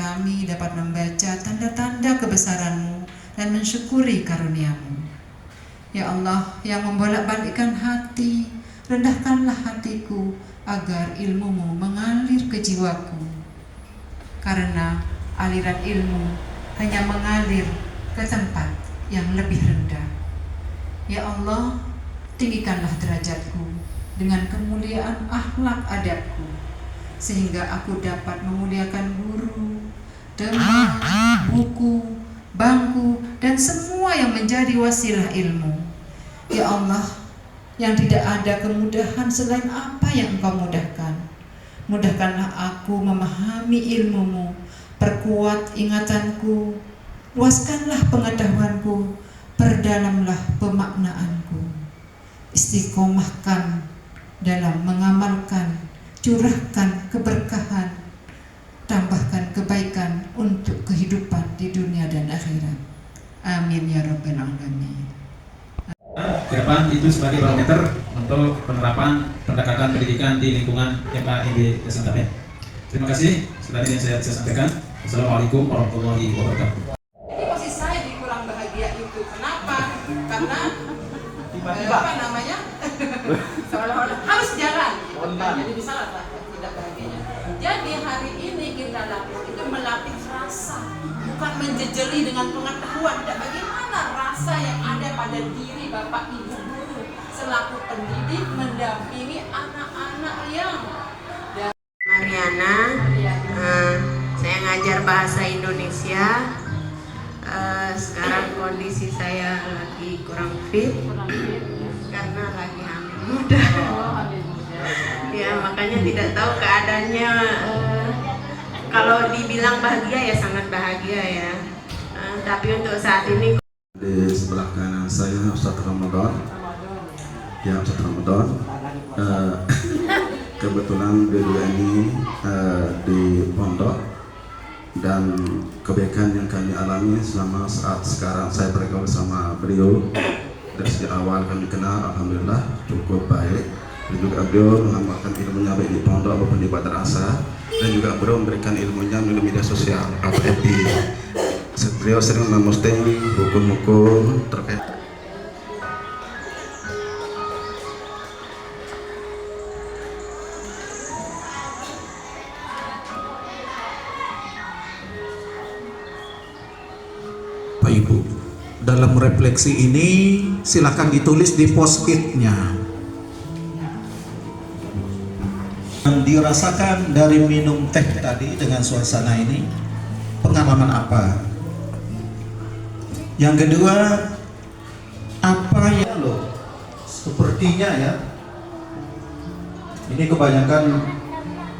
kami dapat membaca tanda-tanda kebesaran-Mu dan mensyukuri karunia-Mu. Ya Allah yang membolak-balikkan hati, rendahkanlah hatiku agar ilmu-Mu mengalir ke jiwaku. Karena aliran ilmu hanya mengalir ke tempat yang lebih rendah. Ya Allah, tinggikanlah derajatku dengan kemuliaan akhlak adabku, sehingga aku dapat memuliakan guru, teman, buku, bangku, dan semua yang menjadi wasilah ilmu. Ya Allah, yang tidak ada kemudahan selain apa yang Engkau mudahkan. Mudahkanlah aku memahami ilmu-Mu, perkuat ingatanku, luaskanlah pengetahuanku, perdalamlah pemaknaanku. Istiqomahkan dalam mengamalkan, curahkan keberkahan, tambahkan kebaikan untuk kehidupan di dunia dan akhirat. Amin ya rabbal alamin. Ke depan itu sebagai barometer untuk penerapan pendekatan pendidikan di lingkungan MAIB Jasintabek. Terima kasih sudah yang saya bisa sampaikan. Assalamualaikum warahmatullahi wabarakatuh. Ini posisi saya di kurang bahagia itu. Kenapa? Karena apa namanya? Seolah-olah harus jalan. Jadi bisa lah tidak bahagianya. Jadi hari ini kita lakukan itu melatih rasa, bukan menjejeli dengan pengetahuan. Tidak, bagaimana rasa yang ada pada diri Bapak Ibu guru selaku pendidik mendampingi anak-anak yang Mariana, saya ngajar bahasa Indonesia. Sekarang kondisi saya lagi kurang fit karena lagi hamil muda. Ya, makanya tidak tahu keadaannya. Kalau dibilang bahagia ya sangat bahagia ya. Tapi untuk saat ini di sebelah kanan saya Ustaz Ramadan. Ya, Ustaz Ramadan. Kebetulan beliau ini di pondok, dan kebaikan yang kami alami selama saat sekarang saya bergaul sama beliau dari sejak awal kami kenal, alhamdulillah cukup baik. Dan juga beliau mengamalkan ilmunya baik di pondok maupun di madrasah, dan juga beliau memberikan ilmunya melalui media sosial atau FB. Beliau sering memposting hukum-hukum terkait Pak Ibu. Dalam refleksi ini silakan ditulis di post-it-nya. Yang dirasakan dari minum teh tadi dengan suasana ini, pengalaman apa? Yang kedua, apa yang loh sepertinya ya, ini kebanyakan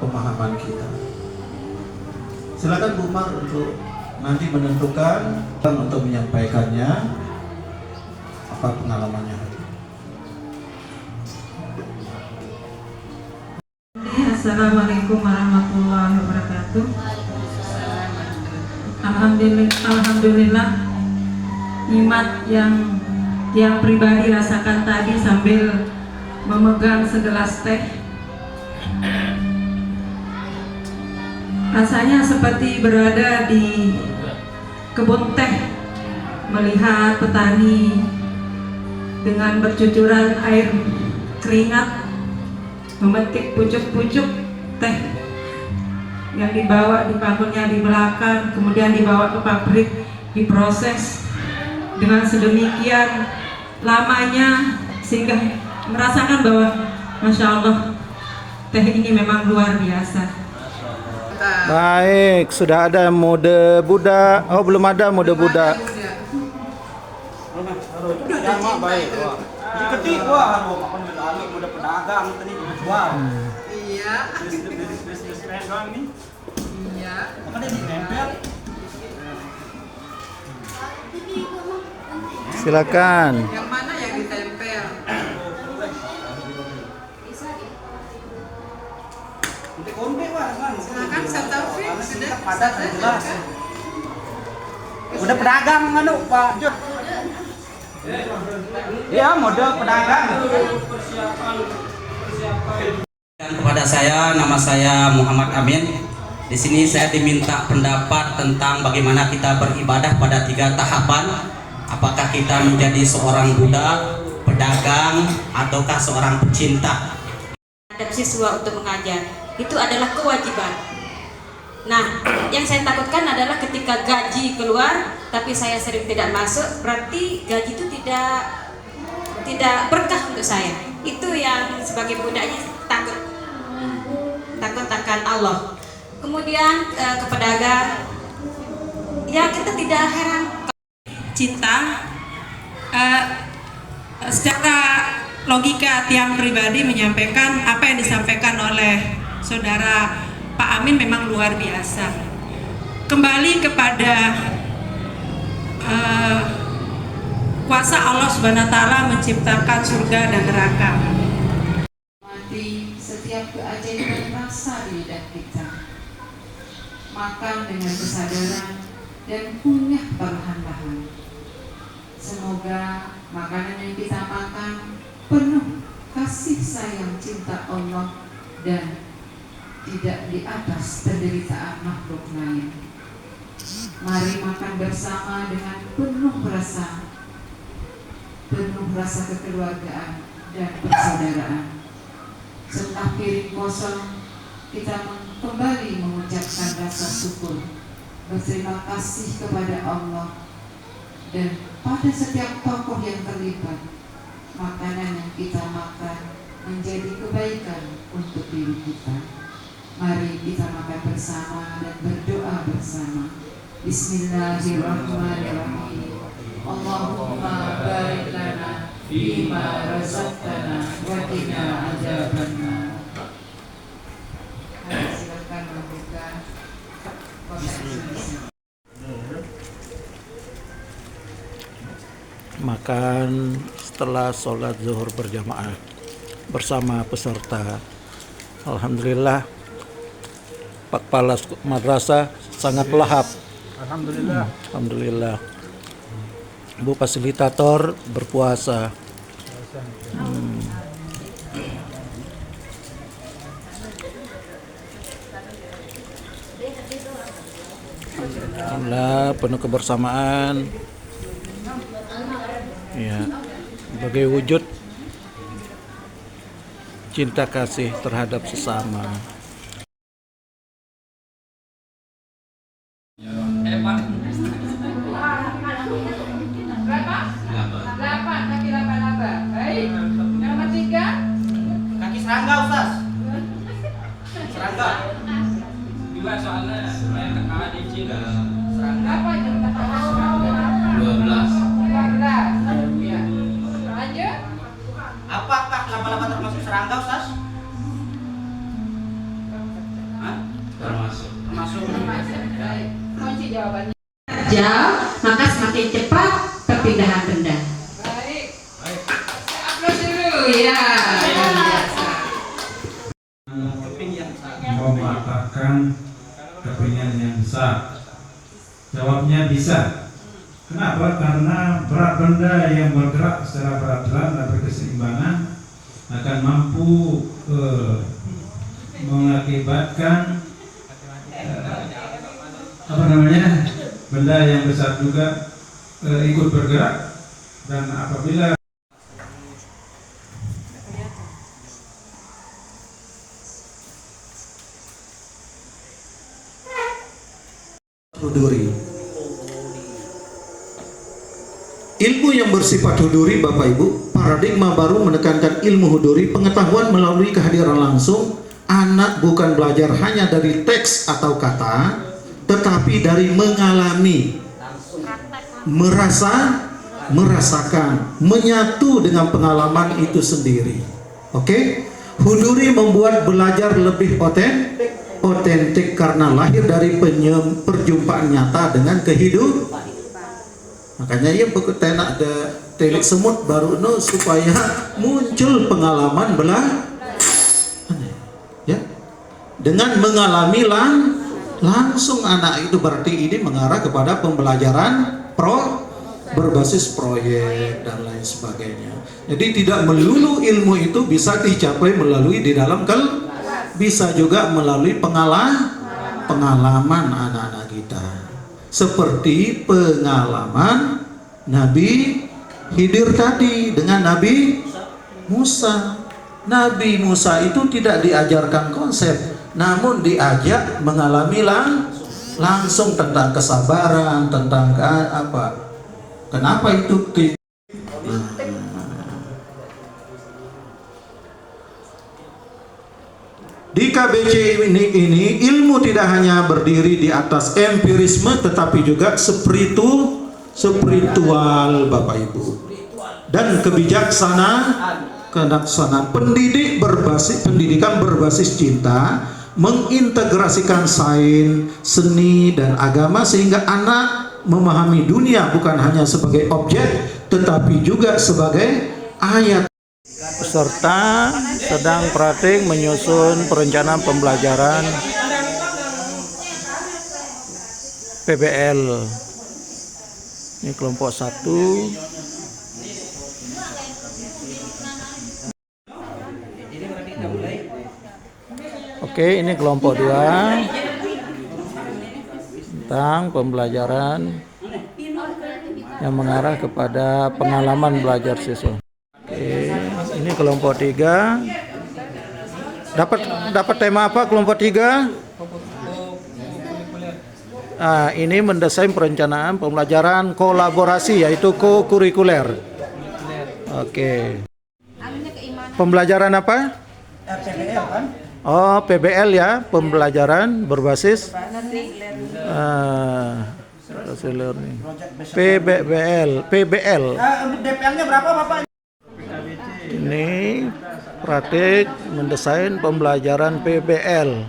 pemahaman kita. Silakan Bu Mar untuk nanti menentukan untuk menyampaikannya apa pengalamannya. Assalamualaikum warahmatullahi wabarakatuh. Alhamdulillah nikmat yang pribadi rasakan tadi sambil memegang segelas teh. Rasanya seperti berada di kebun teh, melihat petani dengan bercucuran air keringat memetik pucuk-pucuk teh yang dibawa di pabriknya di belakang, kemudian dibawa ke pabrik, diproses dengan sedemikian lamanya sehingga merasakan bahwa Masya Allah teh ini memang luar biasa. Baik, sudah ada mode budak. Oh, belum ada mode budak. Baik. Ketik wah, mode pedagang tadi. Wah. Iya. Bisnis doang nih. Iya. Makanya ditempel. Silakan. Yang mana yang ditempel? Silakan Ustaz Taufik, sudah Padat jelas. Udah pedagang anu Pak Jod. Ya, model pedagang. Dan kepada saya, nama saya Muhammad Amin. Di sini saya diminta pendapat tentang bagaimana kita beribadah pada 3 tahapan. Apakah kita menjadi seorang budak, pedagang, ataukah seorang pecinta? Terhadap siswa untuk mengajar itu adalah kewajiban. Nah, yang saya takutkan adalah ketika gaji keluar tapi saya sering tidak masuk, berarti gaji itu tidak berkah untuk saya. Itu yang sebagai budaknya takut akan Allah. Kemudian ke pedagang, ya kita tidak heran. Cinta, secara logika tiang pribadi menyampaikan apa yang disampaikan oleh saudara Pak Amin memang luar biasa. Kembali kepada kuasa Allah Subhanahu wa taala menciptakan surga dan neraka. Mati setiap keajaiban rasa di lidah kita. Makan dengan kesadaran dan kunyah perlahan-lahan. Semoga makanan yang kita makan penuh kasih sayang cinta Allah dan tidak di atas penderitaan makhluk lain. Mari makan bersama dengan penuh rasa kekeluargaan dan persaudaraan. Setelah piring kosong, kita kembali mengucapkan rasa syukur, berterima kasih kepada Allah, dan pada setiap tokoh yang terlibat, makanan yang kita makan menjadi kebaikan untuk diri kita. Mari kita makan bersama dan berdoa bersama. Bismillahirrahmanirrahim. Allahumma barik lana fima razaqtana wa qina adzabannar. Silakan membuka. Makan setelah sholat zuhur berjamaah bersama peserta. Alhamdulillah, Pak Kepala Madrasah sangat lahap. Alhamdulillah. Alhamdulillah. Bu fasilitator berpuasa. Alhamdulillah, penuh kebersamaan. Ya, sebagai wujud cinta kasih terhadap sesama. Berapa? 8, kaki laba-laba. Baik. Yang nomor 3? Kaki serangga, Ustaz. Serangga. Dua soalnya saya tekanan izin. Berapa yang kata serangga? 12. 12. Ya. Lanjut. Apakah laba-laba termasuk serangga, Ustaz? Hah? Termasuk. Termasuk. Baik. Kunci jawabannya. Jauh, maka semakin cepat perpindahan benda. Baik. Aplaus dulu ya. Mematahkan kepingan yang besar. Jawabnya bisa. Kenapa? Karena berat benda yang bergerak secara peraturan dan berkeseimbangan akan mampu mengakibatkan benda yang besar juga ikut bergerak, dan apabila huduri. Ilmu yang bersifat huduri, Bapak Ibu, paradigma baru menekankan ilmu huduri, pengetahuan melalui kehadiran langsung. Anak bukan belajar hanya dari teks atau kata, tetapi dari mengalami, merasakan, menyatu dengan pengalaman itu sendiri. Oke? Huduri membuat belajar lebih otentik karena lahir dari perjumpaan nyata dengan kehidupan. Makanya ya tenak ada telik semut baru no supaya muncul pengalaman ya, dengan mengalami langsung anak itu, berarti ini mengarah kepada pembelajaran berbasis proyek dan lain sebagainya. Jadi tidak melulu ilmu itu bisa dicapai melalui di dalam bisa juga melalui pengalaman anak-anak kita. Seperti pengalaman Nabi Khidir tadi dengan Nabi Musa. Nabi Musa itu tidak diajarkan konsep, namun diajak mengalami langsung tentang kesabaran, tentang apa. Kenapa itu? Di KBC ini ilmu tidak hanya berdiri di atas empirisme, tetapi juga spiritual Bapak Ibu, dan kebijaksanaan. Pendidikan berbasis cinta, mengintegrasikan sains, seni, dan agama sehingga anak memahami dunia bukan hanya sebagai objek, tetapi juga sebagai ayat. Peserta sedang praktik menyusun perencanaan pembelajaran PBL. Ini kelompok 1. Oke, ini kelompok 2 tentang pembelajaran yang mengarah kepada pengalaman belajar siswa. Oke, ini kelompok 3. Dapat tema apa kelompok 3? Ini mendesain perencanaan pembelajaran kolaborasi, yaitu co-kurikuler. Oke. Pembelajaran apa? PBL kan? Oh, PBL ya, pembelajaran berbasis learning. PBL. Untuk DPL-nya berapa Bapak? Ini praktik mendesain pembelajaran PBL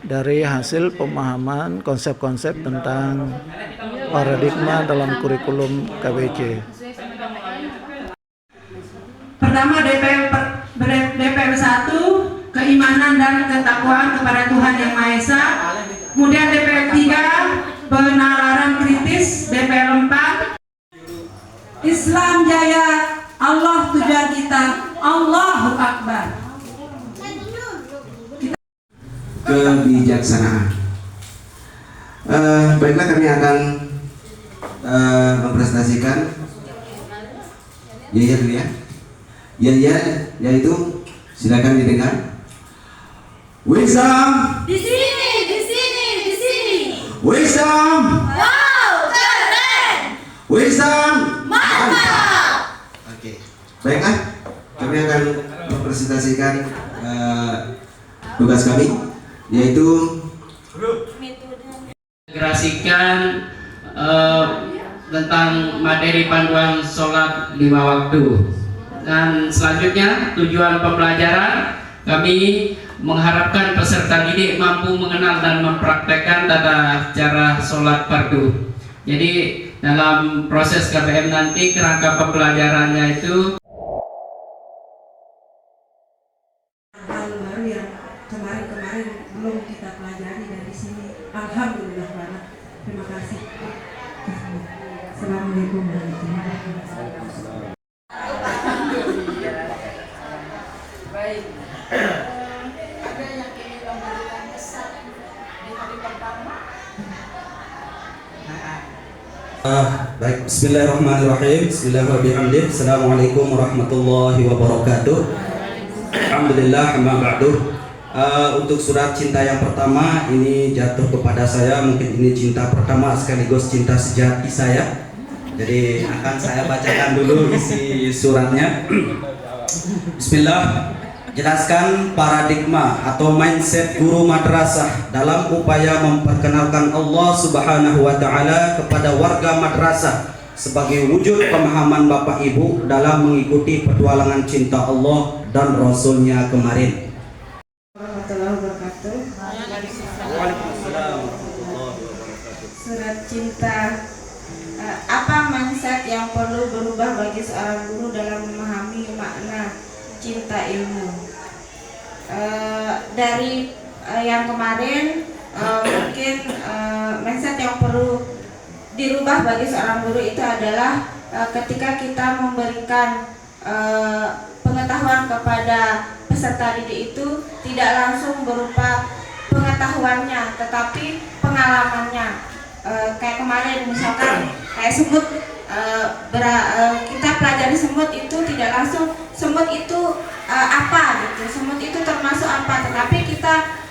dari hasil pemahaman konsep-konsep tentang paradigma dalam kurikulum KBC. Pertama DPL 1, keimanan dan ketakwaan kepada Tuhan Yang Maha Esa. Kemudian DPL 3, penalaran kritis. DPL 4, Islam jaya, Allah tujuan kita, Allahu Akbar. Kebijaksanaan. Baiklah, kami akan mempresentasikan dulu ya. Yaitu silakan didengar. Wisdom. Di sini. Wisdom. Wow, keren. Wisdom. Mantap. Oke. Baiklah, kami akan mempresentasikan tugas kami, yaitu integrasikan tentang materi panduan sholat 5 waktu. Dan selanjutnya tujuan pembelajaran, kami mengharapkan peserta didik mampu mengenal dan mempraktekkan tata cara sholat fardu. Jadi dalam proses KBM nanti kerangka pembelajarannya itu hal baru yang kemarin belum kita pelajari dari sini. Alhamdulillah banget. Terima kasih. Assalamualaikum warahmatullahi wabarakatuh. Baik. Ada yang ingin memberikan kesan di hari pertama? Baik, bismillahirrahmanirrahim. Bismillahirrahmanirrahim. Assalamualaikum warahmatullahi wabarakatuh. Alhamdulillah, amma ba'du. Untuk surat cinta yang pertama ini jatuh kepada saya. Mungkin ini cinta pertama sekaligus cinta sejati saya. Jadi akan saya bacakan dulu isi suratnya. Bismillah. Jelaskan paradigma atau mindset guru madrasah dalam upaya memperkenalkan Allah Subhanahu wa Ta'ala kepada warga madrasah sebagai wujud pemahaman Bapak Ibu dalam mengikuti petualangan cinta Allah dan Rasulnya kemarin. Warahmatullahi wabarakatuh. Waalaikumsalam. Surat cinta. Apa mindset yang perlu berubah bagi seorang guru dalam memahami makna cinta ilmu? Dari yang kemarin mungkin mindset yang perlu dirubah bagi seorang guru itu adalah ketika kita memberikan pengetahuan kepada peserta didik itu tidak langsung berupa pengetahuannya, tetapi pengalamannya. Kayak kemarin misalkan kayak semut, kita pelajari semut itu tidak langsung semut itu apa gitu, semut itu termasuk apa, tetapi kita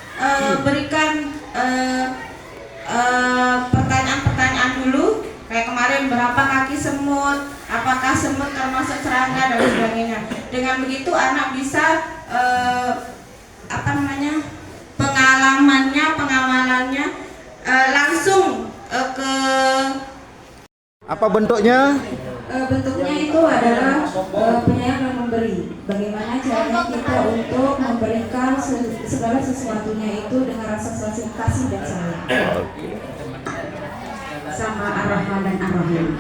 berikan pertanyaan-pertanyaan dulu. Kayak kemarin, berapa kaki semut, apakah semut termasuk serangga dan sebagainya. Dengan begitu anak bisa pengamalannya langsung ke. Apa bentuknya? Bentuknya itu adalah penyayang dan memberi. Bagaimana caranya kita untuk memberikan segala sesuatunya itu dengan rasa kasih dan sayang. Sama Ar-Rahman dan Ar-Rahim.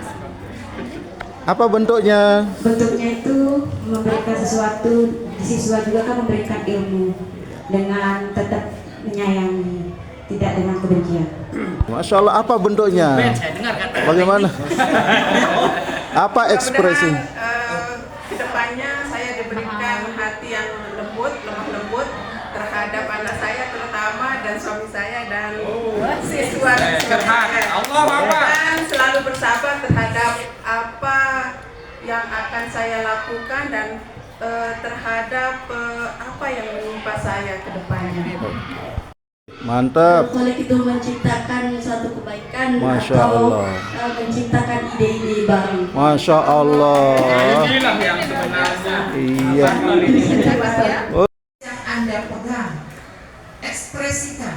Apa bentuknya? Bentuknya itu memberikan sesuatu, siswa juga kan memberikan ilmu dengan tetap menyayangi, tidak dengan kebencian. Masya Allah, apa bentuknya? Bagaimana? Apa ekspresi? Kedepannya saya diberikan hati yang lembut, lemah lembut terhadap anak saya terutama dan suami saya dan siswa dan selalu bersabar terhadap apa yang akan saya lakukan dan terhadap apa yang menimpa saya ke depannya. Mantap. Kalau itu menciptakan suatu kebaikan Masya atau Allah. menciptakan ide-ide baru. Masya Allah. Inilah yang sebenarnya. Iya. Oh. Yang Anda pegang, ekspresikan.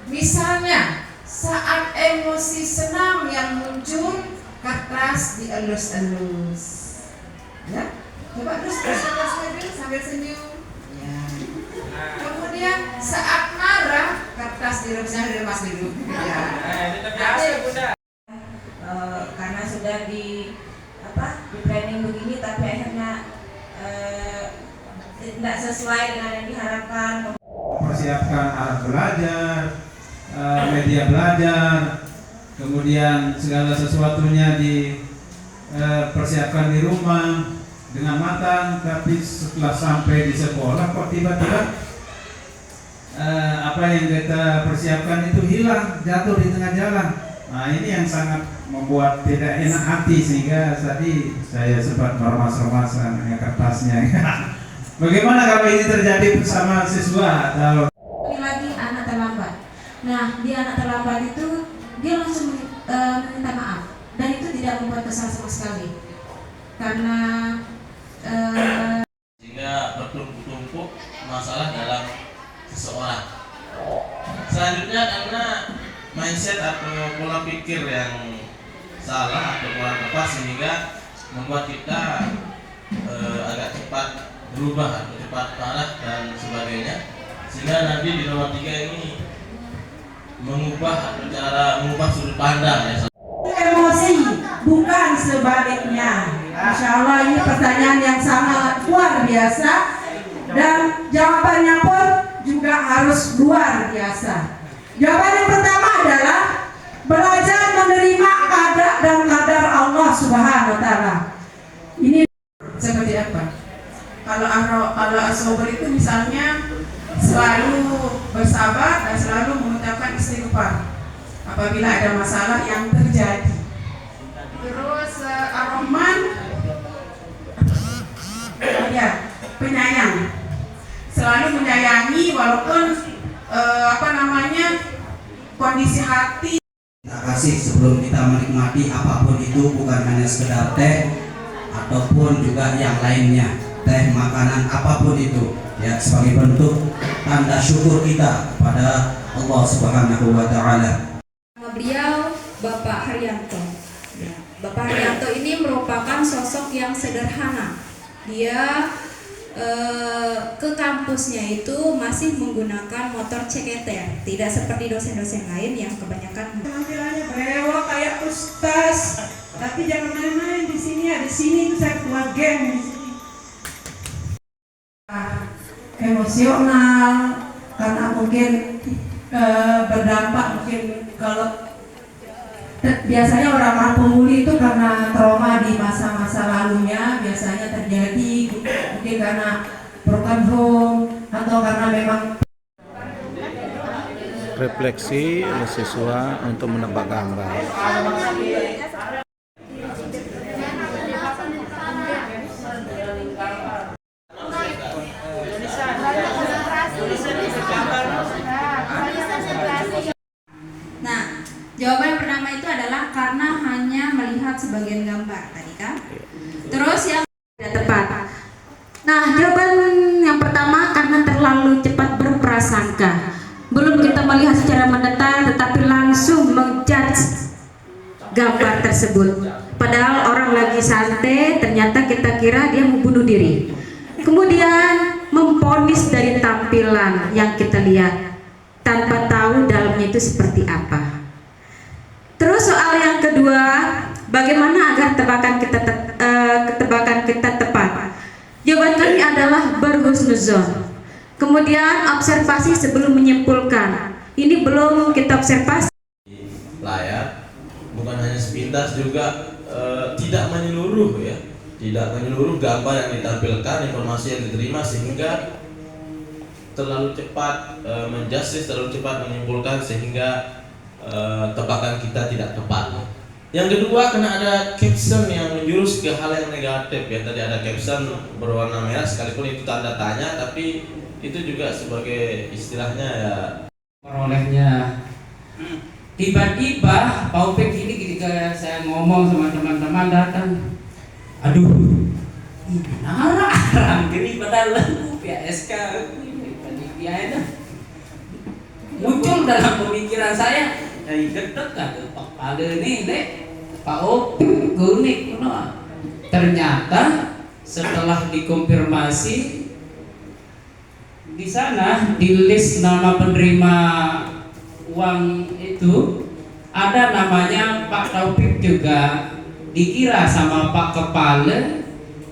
Misalnya saat emosi senang yang muncul, kertas dielus-elus. Ya, coba terus sambil senyum. Ya. Kemudian saat marah, kertas diremas dulu. Ya. Karena sudah di planning begini, tapi akhirnya tidak sesuai dengan yang diharapkan. Persiapkan alat belajar, media belajar, kemudian segala sesuatunya dipersiapkan di rumah dengan matang, tapi setelah sampai di sekolah kok tiba-tiba apa yang kita persiapkan itu hilang, jatuh di tengah jalan. Nah, ini yang sangat membuat tidak enak hati, sehingga tadi saya sempat meremas-remas kertasnya. Bagaimana kalau ini terjadi bersama siswa atau lagi anak terlambat. Nah, di anak terlambat itu dia langsung minta maaf dan itu tidak membuat kesal sama sekali. Karena sehingga bertumpuk-tumpuk masalah dalam seseorang. Selanjutnya karena mindset atau pola pikir yang salah atau kurang tepat sehingga membuat kita agak cepat berubah atau cepat marah dan sebagainya, sehingga nanti di nomor 3 ini mengubah atau cara mengubah sudut pandang ya. Emosi bukan sebaliknya. Masya Allah, ini pertanyaan yang sangat luar biasa dan jawabannya pun juga harus luar biasa. Jawaban yang pertama adalah belajar menerima kadar dan kadar Allah Subhanahu wa Ta'ala. Ini seperti apa? Kalau as-sabr itu misalnya selalu bersabar dan selalu mengucapkan istighfar apabila ada masalah yang terjadi. Terus Ar-Rahman, ya, penyayang, selalu menyayangi walaupun kondisi hati. Kita kasih sebelum kita menikmati apapun itu, bukan hanya sekedar teh ataupun juga yang lainnya, teh, makanan, apapun itu ya, sebagai bentuk tanda syukur kita kepada Allah Subhanahu wa Ta'ala. Beliau Bapak Haryanto. Bapak Haryanto ini merupakan sosok yang sederhana. Dia ke kampusnya itu masih menggunakan motor ceketer, tidak seperti dosen-dosen lain yang kebanyakan Tampilannya brewok kayak ustaz, tapi jangan main-main di sini ya. Di sini itu saya ketua geng di sini. Emosional karena mungkin berdampak mungkin kalau biasanya orang-orang pemuli itu karena trauma di masa-masa lalunya biasanya terjadi mungkin karena broken home atau karena memang refleksi oleh siswa untuk menebak gambar. Nah, jawaban yang pertama itu adalah karena hanya melihat sebagian gambar tadi kan. Terus yang tidak tepat. Nah, jawaban yang pertama karena terlalu cepat berprasangka. Belum kita melihat secara mendetail tetapi langsung menjudge gambar tersebut. Padahal orang lagi santai, ternyata kita kira dia mau bunuh diri. Kemudian memponis dari tampilan yang kita lihat tanpa tahu dalamnya itu seperti apa. Terus soal yang kedua, bagaimana agar tebakan kita tepat? Jawaban kami adalah berhusnuzon. Kemudian observasi sebelum menyimpulkan. Ini belum kita observasi. Layar bukan hanya sepintas, juga tidak menyeluruh ya, tidak menyeluruh gambar yang ditampilkan, informasi yang diterima, sehingga terlalu cepat menjudge, terlalu cepat menyimpulkan sehingga tebakan kita tidak tepat. Yang kedua, karena ada caption yang menjurus ke hal yang negatif ya. Tadi ada caption berwarna merah, sekalipun itu tanda tanya, tapi itu juga sebagai istilahnya ya. Perolehnya tiba-tiba Taufik ini ketika saya ngomong sama teman-teman datang, aduh ini narang gini padahal PSK panitia muncul dalam pemikiran saya dari dekat kan Pak Pada ini dek Pak Opik kunik. Ternyata setelah dikonfirmasi di sana di list nama penerima uang itu ada namanya Pak Taufik juga. Dikira sama Pak Kepala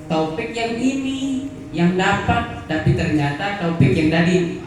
Taufik yang ini yang dapat, tapi ternyata Taufik yang tadi